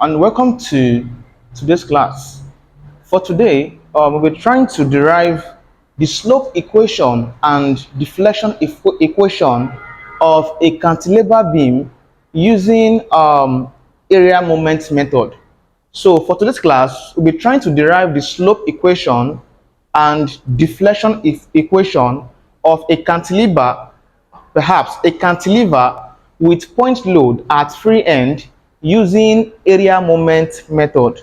and welcome to today's class. For today, we'll be trying to derive the slope equation and deflection equation of a cantilever beam using area moment method. So for today's class, we'll be trying to derive the slope equation and deflection equation of a cantilever, perhaps a cantilever with point load at free end using area moment method.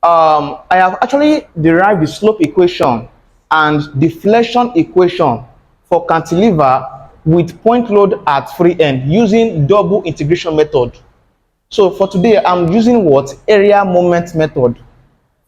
I have actually derived the slope equation and deflection equation for cantilever with point load at free end using double integration method. So for today, I'm using what? Area moment method.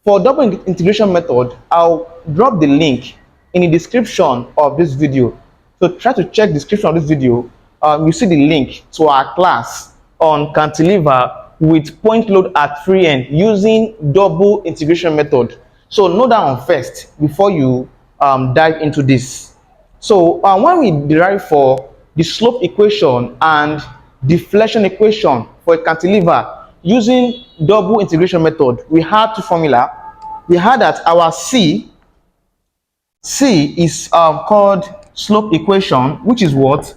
For double integration method, I'll drop the link in the description of this video. So try to check the description of this video. You see the link to our class on cantilever with point load at free end using double integration method. So note that one first before you dive into this. So when we derive for the slope equation and deflection equation for a cantilever using double integration method, we had two formula. We had that our C is called slope equation, which is what?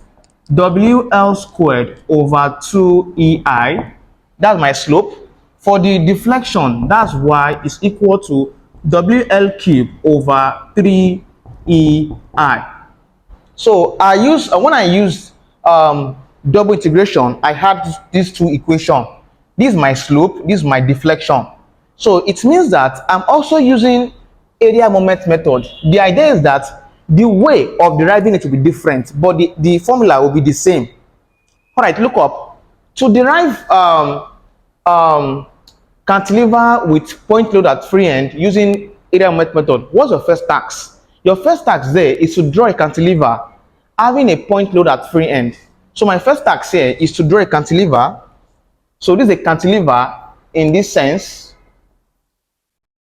WL squared over 2EI. That's my slope. For the deflection, that's Y is equal to WL cubed over 3EI. So I use when I use double integration, I have these two equations. This is my slope, this is my deflection. So it means that I'm also using area moment method. The idea is that the way of deriving it will be different, but the formula will be the same. All right, look up. To derive cantilever with point load at free end using area moment method, what's your first task? Your first task there is to draw a cantilever having a point load at free end. So my first task here is to draw a cantilever. So this is a cantilever in this sense,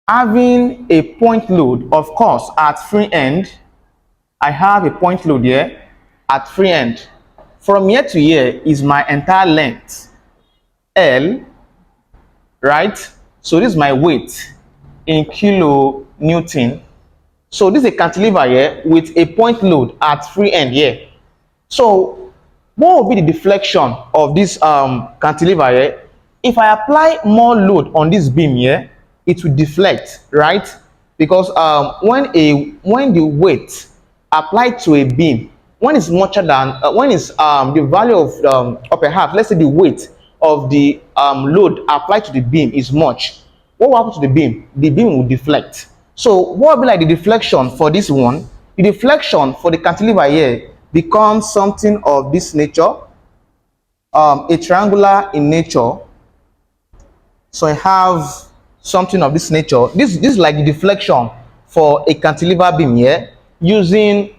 having a point load, of course, at free end. I have a point load here at free end. From here to here is my entire length, L, right? So this is my weight in kilonewton. So this is a cantilever here with a point load at free end here. So what will be the deflection of this cantilever here? If I apply more load on this beam here, it will deflect, right? Because when the weight applied to a beam, when it's much than when it's the value of perhaps, let's say the weight of the load applied to the beam is much, what will happen to the beam? The beam will deflect. So what will be like the deflection for this one? The deflection for the cantilever here becomes something of this nature, a triangular in nature. So I have something of this nature. This is like the deflection for a cantilever beam here using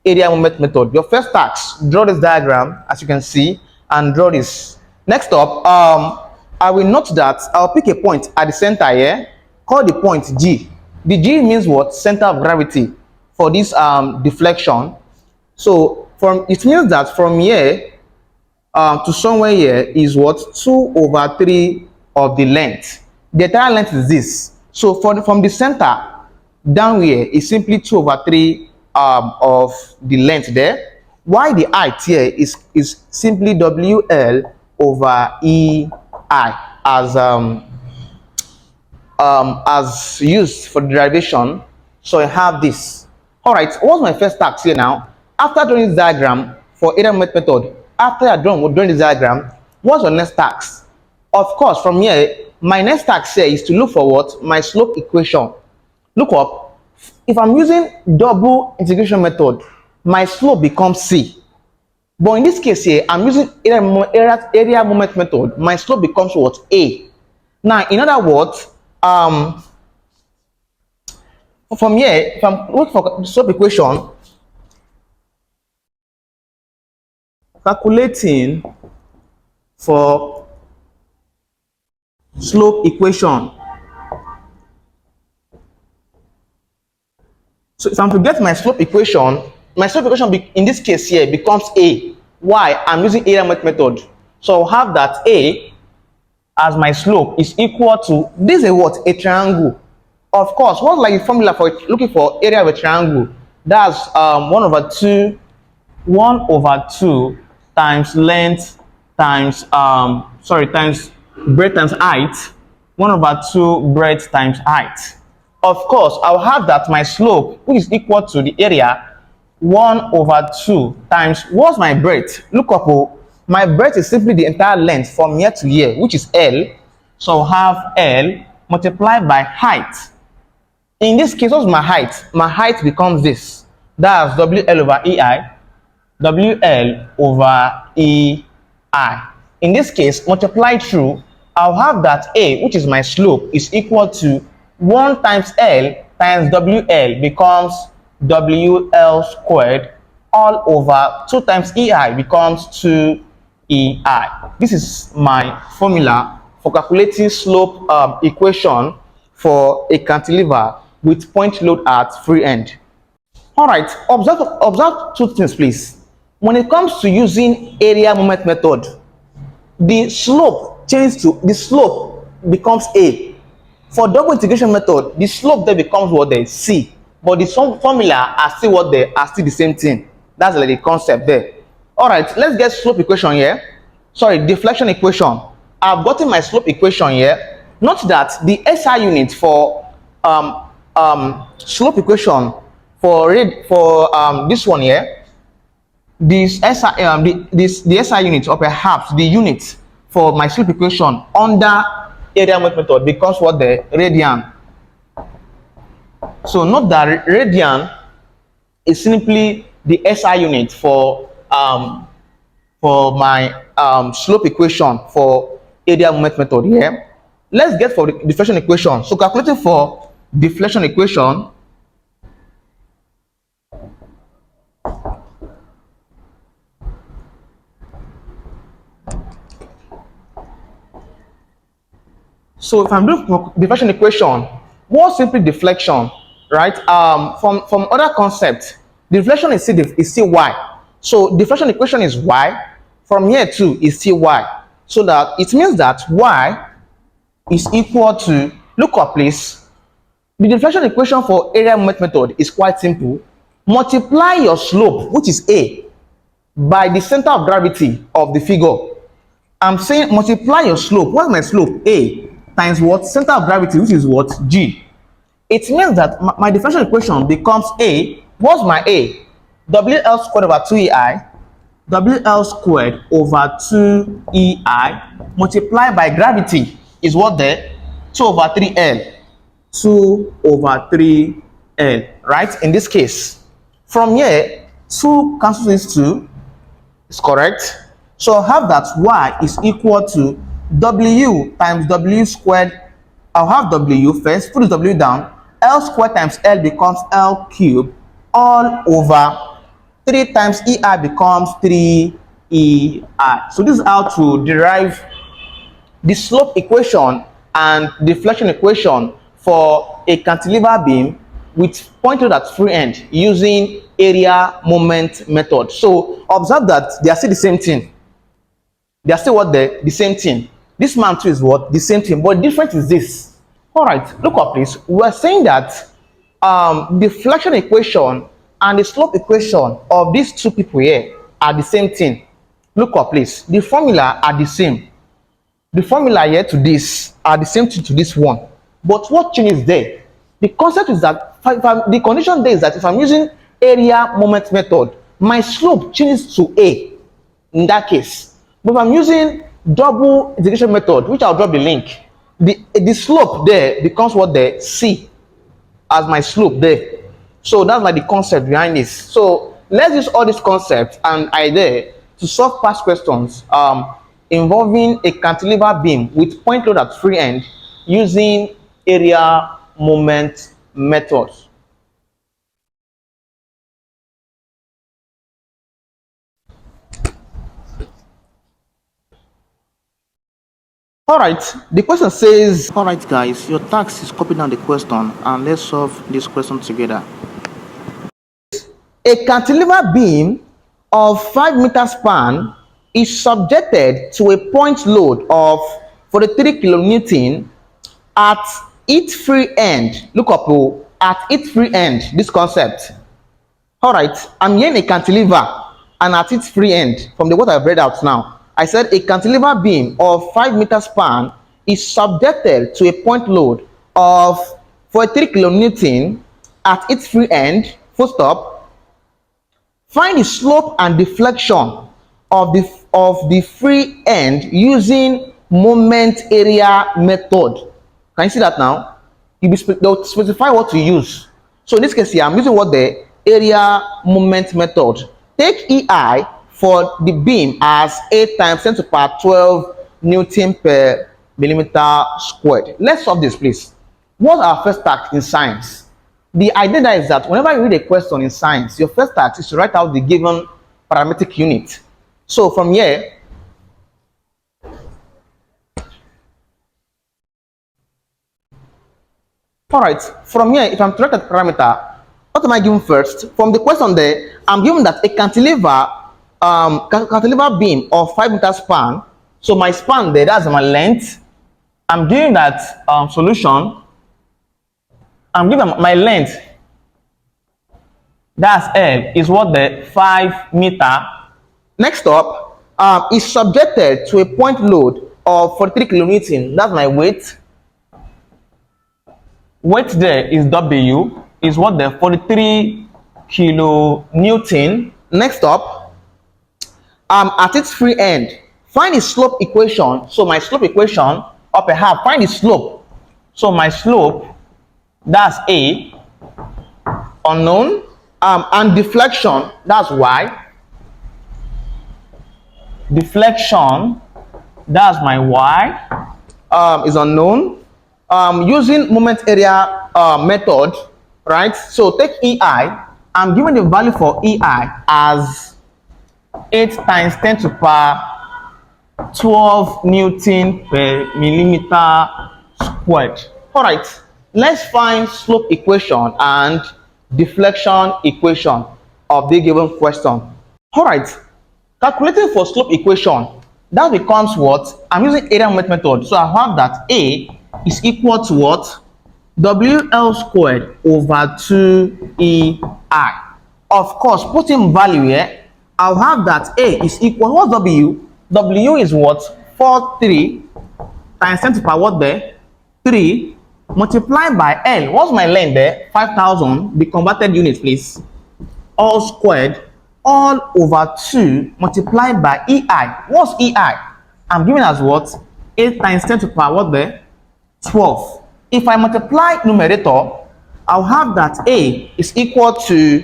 area moment method. Your first task, draw this diagram as you can see and draw this. Next up, I will note that I'll pick a point at the center here, call the point G. The G means what? Center of gravity for this deflection. So it means that from here to somewhere here is what? 2/3 of the length. The entire length is this. So from the center down here is simply 2/3 of the length there. While the height here is simply WL over EI as used for derivation. So I have this. All right, what's my first task here now? After drawing this diagram for area moment method, after I drawing this diagram, what's your next task? Of course, from here, my next task here is to look for what? My slope equation. Look up. If I'm using double integration method, my slope becomes C. But in this case here, I'm using area moment method. My slope becomes what? A. Now, in other words, from here, if I'm looking for the slope equation, calculating for slope equation. So if I'm to get my slope equation in this case here becomes A. Why? I'm using area moment method. So I'll have that A as my slope is equal to, this is what, a triangle. Of course, what's like the formula for looking for area of a triangle? That's 1/2 times length times times breadth times height. 1/2 breadth times height. Of course, I'll have that my slope, which is equal to the area, 1/2 times, what's my breadth? Look up, oh, my breadth is simply the entire length from here to here, which is L. So I'll have L multiplied by height. In this case, what's my height? My height becomes this. That's WL over EI. WL over EI. In this case, multiplied through, I'll have that A, which is my slope, is equal to 1 times L times WL becomes WL squared, all over 2 times EI becomes 2EI. This is my formula for calculating slope equation for a cantilever with point load at free end. All right, observe two things, please. When it comes to using area moment method, the slope becomes A. For double integration method, the slope there becomes what, there C, but the formula are still what, they are still the same thing. That's like the concept there. All right, let's get slope equation here. Sorry, deflection equation. I've gotten my slope equation here. Note that the SI unit for slope equation for this one here, this SI the SI unit, or perhaps the unit for my slope equation under area moment method becomes what, the radian. So note that radian is simply the SI unit for my slope equation for area moment method here. Let's get for the deflection equation. So calculating for deflection equation, so if I'm doing deflection equation, what's simply deflection, right? From other concepts, deflection is still y. So deflection equation is y. From here too is still y. So that it means that y is equal to, look up please. The deflection equation for area moment method is quite simple. Multiply your slope, which is A, by the center of gravity of the figure. I'm saying multiply your slope. What's my slope? A times what? Center of gravity, which is what? G. It means that my differential equation becomes A. What's my A? WL squared over 2EI. WL squared over 2EI multiplied by gravity is what there? 2 over 3L. 2 over 3L, right? In this case, from here, 2 cancels this 2, is correct. So I have that y is equal to W times W squared. I'll have W first, put the W down. L squared times L becomes L cubed, all over 3 times EI becomes 3EI. So this is how to derive the slope equation and deflection equation for a cantilever beam with point load at free end using area moment method. So observe that they are still the same thing. They are still what, the same thing. This man too is what, the same thing, but different is this. All right, look up please. We are saying that deflection equation and the slope equation of these two people here are the same thing. Look up please. The formula are the same. The formula here to this are the same thing to this one. But what changes there? The concept is that the condition there is that if I'm using area moment method, my slope changes to A in that case. But if I'm using double integration method, which I'll drop the link, the slope there becomes what, the C as my slope there. So that's like the concept behind this. So let's use all these concepts and idea to solve past questions involving a cantilever beam with point load at free end using area moment methods. All right, the question says, all right guys, your task is copy down the question and let's solve this question together. A cantilever beam of 5 meter span is subjected to a point load of 43 kilonewton at its free end. Look up, oh, at its free end, this concept. All right, I'm here in a cantilever, and at its free end, from the what I've read out now, I said a cantilever beam of 5 meters span is subjected to a point load of 43 kilonewton at its free end, full stop. Find the slope and deflection of the free end using moment area method. Can you see that now? They'll specify what to use. So in this case here, I'm using what the area moment method. Take EI for the beam as 8 times 10 to the power 12 Newton per millimeter squared. Let's solve this, please. What's our first task in science? The idea is that whenever you read a question in science, your first task is to write out the given parametric unit. So from here, all right, from here, if I'm to write a parameter, what am I given first? From the question there, I'm given that a cantilever beam of 5 meters span. So my span there, that's my length. I'm giving that solution. I'm giving my length. That's L, is what the 5 meter. Next up, is subjected to a point load of 43 kilonewton. That's my weight. Weight there is W, is what the 43 kilonewton. Next up, at its free end, find the slope equation. So my slope equation up a half, find the slope. So my slope, that's A, unknown, and deflection, that's Y. Deflection, that's my Y, is unknown. Using moment area method, right? So take EI. I'm given the value for EI as 8 times 10 to the power 12 Newton per millimeter squared. All right, let's find slope equation and deflection equation of the given question. All right, calculating for slope equation, that becomes what? I'm using area method. So I have that A is equal to what? WL squared over 2EI. Of course, putting value here, I'll have that A is equal, what's W? W is what? 43 times 10 to the power what there? 3 multiplied by L. What's my length there? 5,000. The converted units, please. All squared, all over 2 multiplied by EI. What's EI? I'm given as what? 8 times 10 to the power what there? 12. If I multiply numerator, I'll have that A is equal to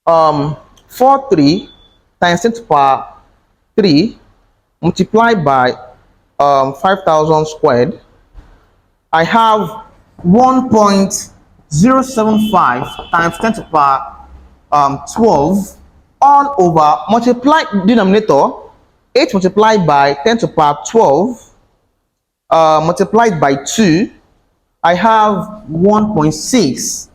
43 times 10 to the power 3 multiplied by 5,000 squared. I have 1.075 times 10 to the power 12 all over, multiply denominator, 8 multiplied by 10 to the power 12 multiplied by 2, I have 1.6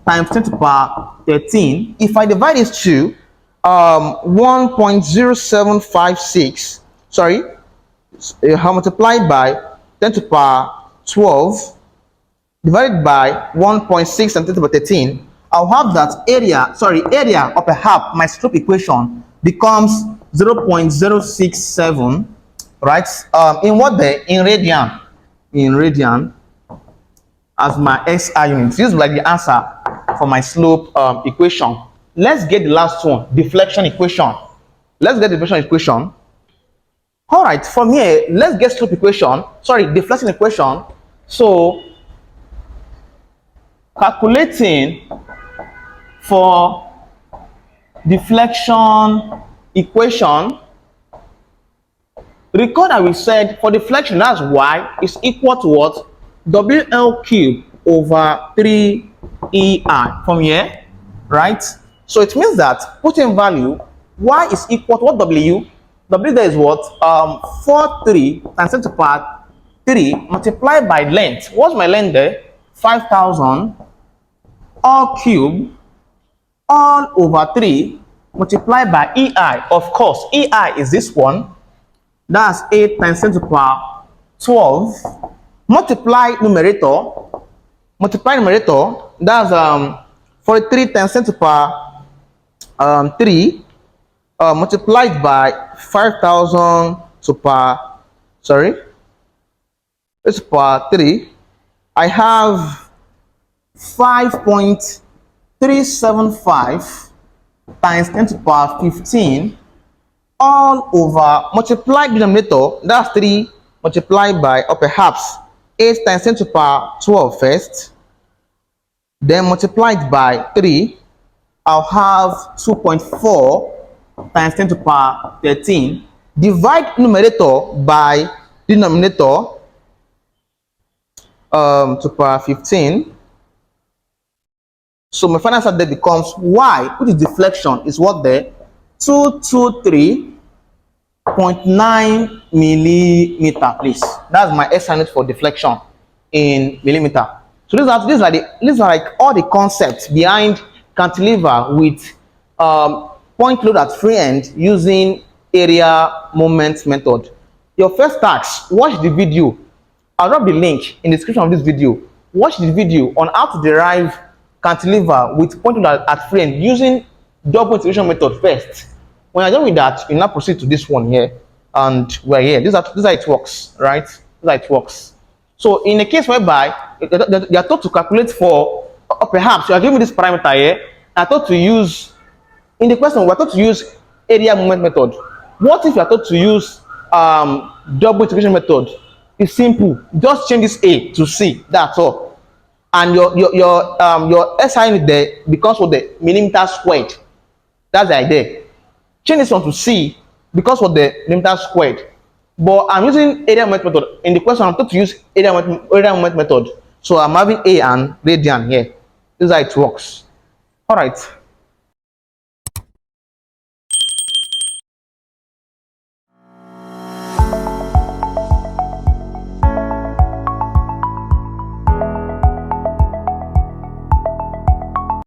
times 10 to the power 13. If I divide these two, 1.0756, sorry, multiplied by 10 to the power 12 divided by 1.6 times 10 to the power 13, I'll have that area of a half, my slope equation becomes 0.067, right? In what day? In radian. In radian as my SI unit. This is like the answer for my slope equation. Let's get the last one, deflection equation. Let's get the deflection equation. All right, from here, let's get slope equation. Sorry, deflection equation. So, calculating for deflection equation, recall that we said for deflection, that's Y is equal to what? WL cubed over 3EI from here, right? So it means that putting value, Y is equal to what? W there is what? 43 times 10 to the power 3 multiplied by length. What's my length there? 5,000 all cube all over 3 multiplied by EI. Of course, EI is this one. That's 8 times 10 to the power 12. Multiply numerator. That's 43 times 10 to the power 3 multiplied by 5,000 to power, sorry, it's power 3. I have 5.375 times 10 to the power 15 all over multiply denominator, that's 3 multiplied by, or perhaps 8 times 10 to the power 12 first, then multiplied by 3. I'll have 2.4 times 10 to the power 13. Divide numerator by denominator to the power 15. So my final answer there becomes y, which is deflection, is what there? 223.9 millimeter, please. That's my SI unit for deflection in millimeter. So these are like all the concepts behind cantilever with point load at free end using area moment method. Your first task, watch the video. I'll drop the link in the description of this video. Watch the video on how to derive cantilever with point load at free end using double integration method first. When you're done with that, you now proceed to this one here, and we're here. This is how it works, right? This is how it works. So in a case whereby you are told to calculate for, or perhaps you are given this parameter here, are told to use, in the question, we're told to use area moment method. What if you are told to use double integration method? It's simple. Just change this A to C. That's all. And your SI unit there becomes what the millimeter squared. That's the idea. Change this one to C because what the millimeter squared. But I'm using area moment method. In the question, I'm told to use area moment method. So I'm having A and radian here. This is how it works. All right.